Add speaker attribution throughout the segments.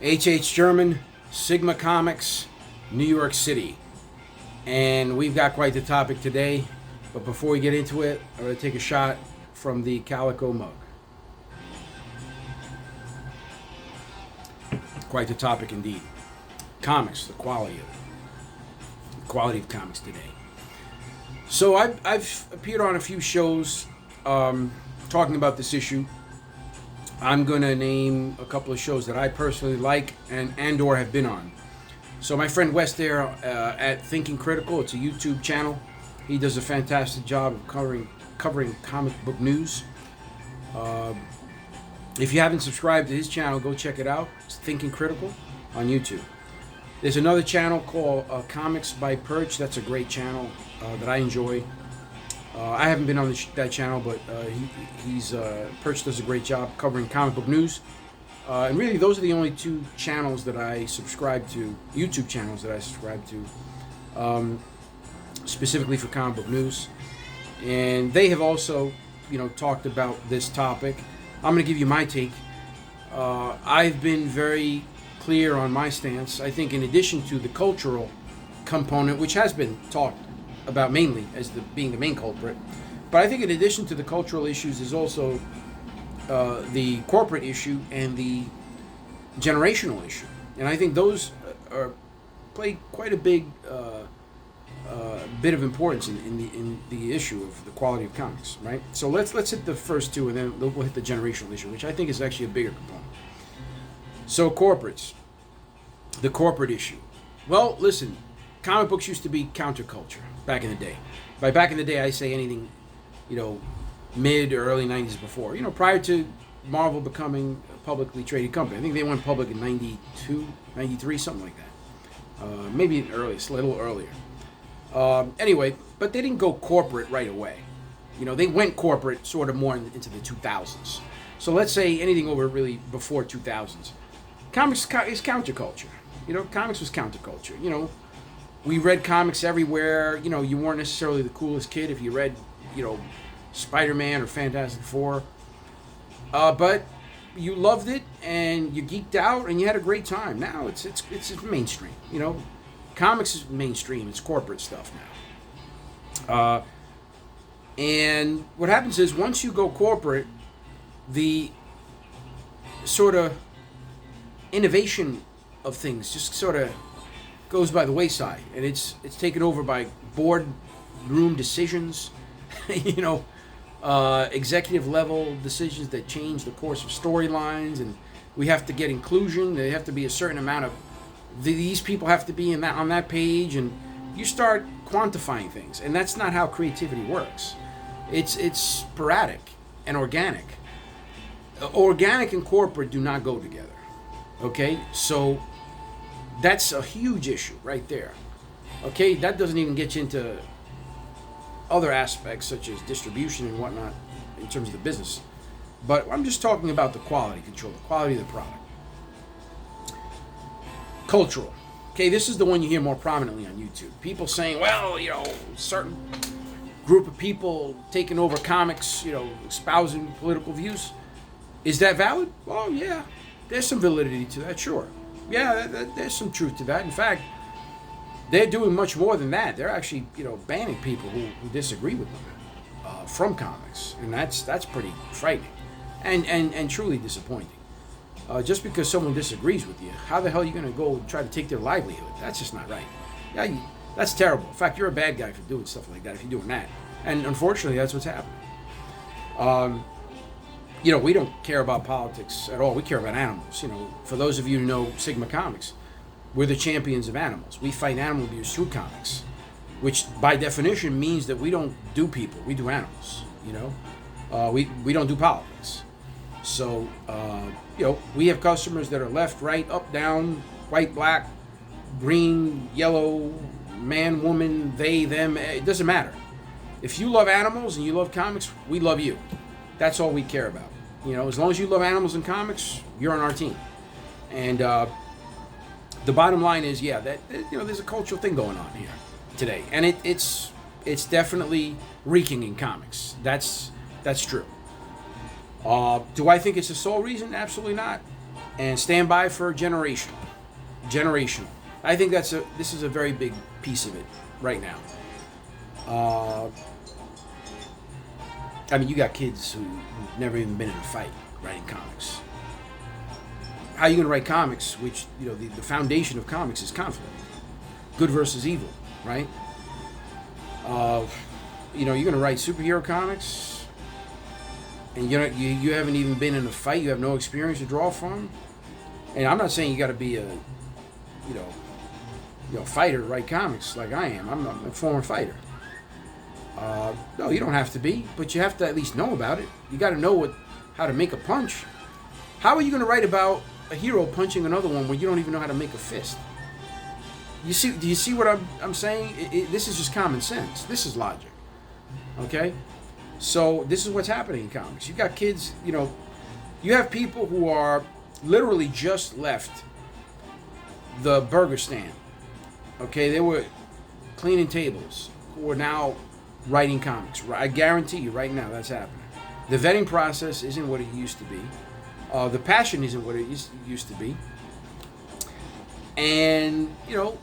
Speaker 1: H German, Sigma Comics, New York City. And we've got quite the topic today. But before we get into it, I'm going to take a shot from the Calico mug. Quite the topic indeed. Comics, the quality of comics today. So I've appeared on a few shows talking about this issue. I'm going to name a couple of shows that I personally like and or have been on. So my friend Wes there at Thinking Critical, it's a YouTube channel. He does a fantastic job of covering comic book news. If you haven't subscribed to his channel, go check it out. It's Thinking Critical on YouTube. There's another channel called Comics by Perch. That's a great channel that I enjoy. I haven't been on that channel, but Perch does a great job covering comic book news. And really, those are the only two channels that I subscribe to, YouTube channels that I subscribe to, specifically for comic book news. And they have also, talked about this topic. I'm going to give you my take. I've been very clear on my stance. I think in addition to the cultural component, which has been talked about mainly as being the main culprit, but I think in addition to the cultural issues is also the corporate issue and the generational issue. And I think those play quite a big bit of importance in the issue of the quality of comics, right? So let's hit the first two, and then we'll hit the generational issue, which I think is actually a bigger component. So corporates, the corporate issue. Well, listen, comic books used to be counterculture back in the day. By back in the day, I say anything, mid or early 90s before. Prior to Marvel becoming a publicly traded company. I think they went public in 92, 93, something like that. Maybe early, a little earlier. Anyway, but they didn't go corporate right away. They went corporate sort of more into the 2000s. So let's say anything over really before 2000s. Comics is counterculture. Comics was counterculture. We read comics everywhere. You weren't necessarily the coolest kid if you read, Spider-Man or Fantastic Four. But you loved it and you geeked out and you had a great time. Now it's mainstream. Comics is mainstream. It's corporate stuff now. And what happens is once you go corporate, the sort of innovation of things just sort of goes by the wayside, and it's taken over by boardroom decisions, executive level decisions that change the course of storylines, and we have to get inclusion. There have to be a certain amount of these people have to be on that page, and you start quantifying things, and that's not how creativity works. It's sporadic and organic. Organic and corporate do not go together. Okay, so that's a huge issue right there. Okay, that doesn't even get you into other aspects such as distribution and whatnot in terms of the business. But I'm just talking about the quality control, the quality of the product. Cultural. Okay, this is the one you hear more prominently on YouTube. People saying, well, certain group of people taking over comics, espousing political views. Is that valid? Well, yeah. There's some validity to that, sure. Yeah, there's some truth to that. In fact, they're doing much more than that. They're actually, banning people who disagree with them from comics, and that's pretty frightening, and truly disappointing. Just because someone disagrees with you, how the hell are you going to go try to take their livelihood? That's just not right. Yeah, that's terrible. In fact, you're a bad guy for doing stuff like that if you're doing that. And unfortunately, that's what's happening. We don't care about politics at all. We care about animals. For those of you who know Sigma Comics, we're the champions of animals. We fight animal abuse through comics, which by definition means that we don't do people. We do animals. We don't do politics. So, we have customers that are left, right, up, down, white, black, green, yellow, man, woman, they, them. It doesn't matter. If you love animals and you love comics, we love you. That's all we care about. As long as you love animals and comics, you're on our team. And the bottom line is, there's a cultural thing going on here today, and it's definitely reeking in comics. That's true. Do I think it's the sole reason? Absolutely not. and stand by for a generation. Generational. I think this is a very big piece of it right now. I mean, you got kids who've never even been in a fight writing comics. How are you going to write comics, which, you know, the foundation of comics is conflict. Good versus evil, right? You know, you're going to write superhero comics, and you haven't even been in a fight. You have no experience to draw from. And I'm not saying you got to be a, you know, fighter to write comics like I am. I'm a former fighter. No, you don't have to be, but you have to at least know about it. You got to know how to make a punch. How are you going to write about a hero punching another one when you don't even know how to make a fist? Do you see what I'm saying? This is just common sense. This is logic. Okay? So this is what's happening in comics. You got kids, you know, you have people who are literally just left the burger stand. Okay? They were cleaning tables, who are now writing comics. I guarantee you right now that's happening. The vetting process isn't what it used to be. The passion isn't what it used to be. And, you know,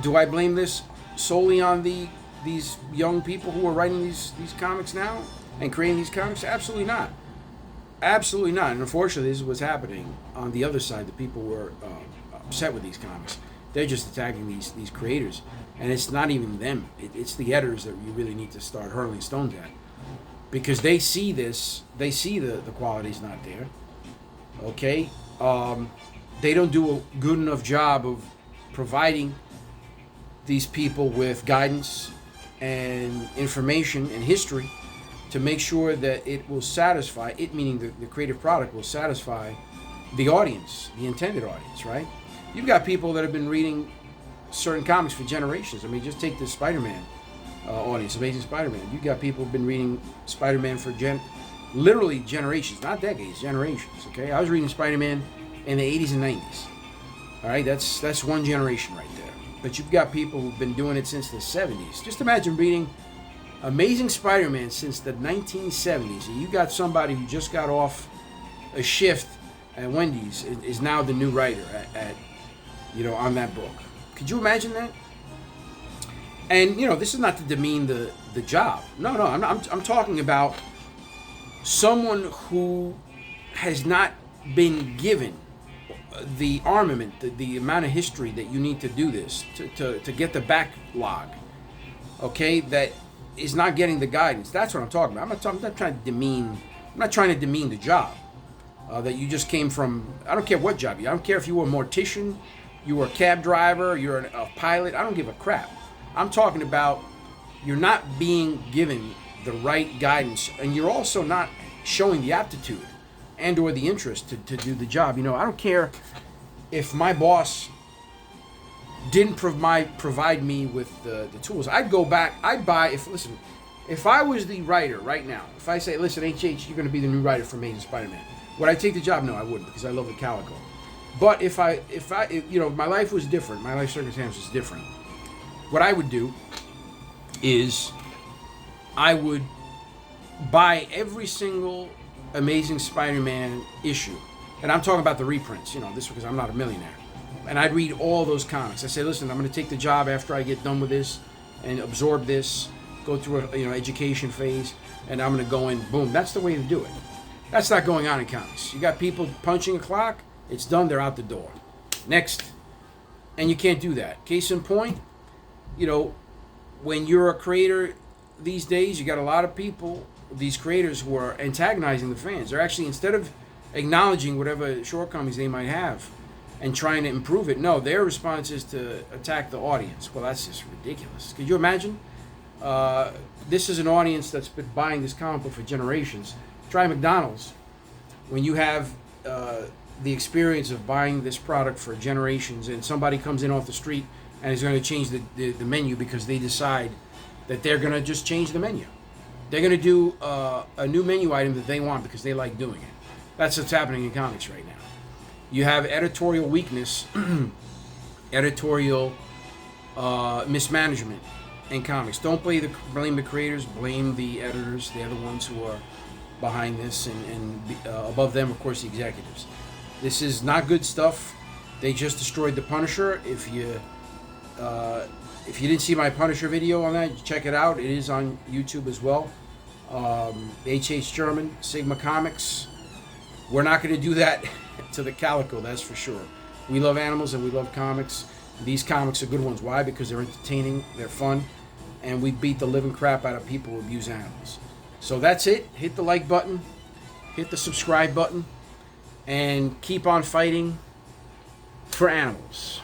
Speaker 1: do I blame this solely on these young people who are writing these comics now and creating these comics? Absolutely not. Absolutely not. And unfortunately, this is what's happening on the other side. The people who are upset with these comics, they're just attacking these creators. And it's not even them. It's the editors that you really need to start hurling stones at. Because they see this. They see the quality's not there. Okay? They don't do a good enough job of providing these people with guidance and information and history to make sure that it will satisfy, it meaning the creative product will satisfy the audience, the intended audience, right? You've got people that have been reading certain comics for generations. I mean, just take the Spider-Man audience, Amazing Spider-Man. You've got people who've been reading Spider-Man for literally generations, not decades, generations, okay? I was reading Spider-Man in the 80s and 90s. All right, that's one generation right there. But you've got people who've been doing it since the 70s. Just imagine reading Amazing Spider-Man since the 1970s. And you got somebody who just got off a shift at Wendy's is now the new writer at you know, on that book. Could you imagine that? And, you know, this is not to demean the job. No, I'm talking about someone who has not been given the armament, the amount of history that you need to do this, to get the backlog, okay, that is not getting the guidance. That's what I'm talking about. I'm not trying to demean the job that you just came from. I don't care what job you. I don't care if you were a mortician, you were a cab driver, you're a pilot. I don't give a crap. I'm talking about you're not being given the right guidance, and you're also not showing the aptitude and or the interest to do the job. You know, I don't care if my boss didn't provide me with the tools. I'd go back, I'd buy, if I was the writer right now, if I say, listen, HH, you're going to be the new writer for Amazing Spider-Man, would I take the job? No, I wouldn't, because I love the Calico. But if you know, my life was different, my life circumstance was different, what I would do is I would buy every single Amazing Spider-Man issue. And I'm talking about the reprints, you know, this because I'm not a millionaire. And I'd read all those comics. I say, listen, I'm going to take the job after I get done with this and absorb this, go through a education phase, and I'm going to go in, boom. That's the way to do it. That's not going on in comics. You got people punching a clock, it's done, they're out the door. Next. And you can't do that. Case in point, you know, when you're a creator these days, you got a lot of people, these creators who are antagonizing the fans. They're actually, instead of acknowledging whatever shortcomings they might have and trying to improve it, no, their response is to attack the audience. Well, that's just ridiculous. Could you imagine? This is an audience that's been buying this comic book for generations. Try McDonald's. When you have the experience of buying this product for generations and somebody comes in off the street and is going to change the menu because they decide that they're going to just change the menu. They're going to do a new menu item that they want because they like doing it. That's what's happening in comics right now. You have editorial weakness, editorial mismanagement in comics. Don't blame the creators, blame the editors. They're the ones who are behind this, and above them, of course, the executives. This is not good stuff. They just destroyed the Punisher. If you didn't see my Punisher video on that, check it out. It is on YouTube as well. H.H. German, Sigma Comics. We're not going to do that to the Calico, that's for sure. We love animals and we love comics. These comics are good ones. Why? Because they're entertaining, they're fun, and we beat the living crap out of people who abuse animals. So that's it. Hit the like button, hit the subscribe button, and keep on fighting for animals.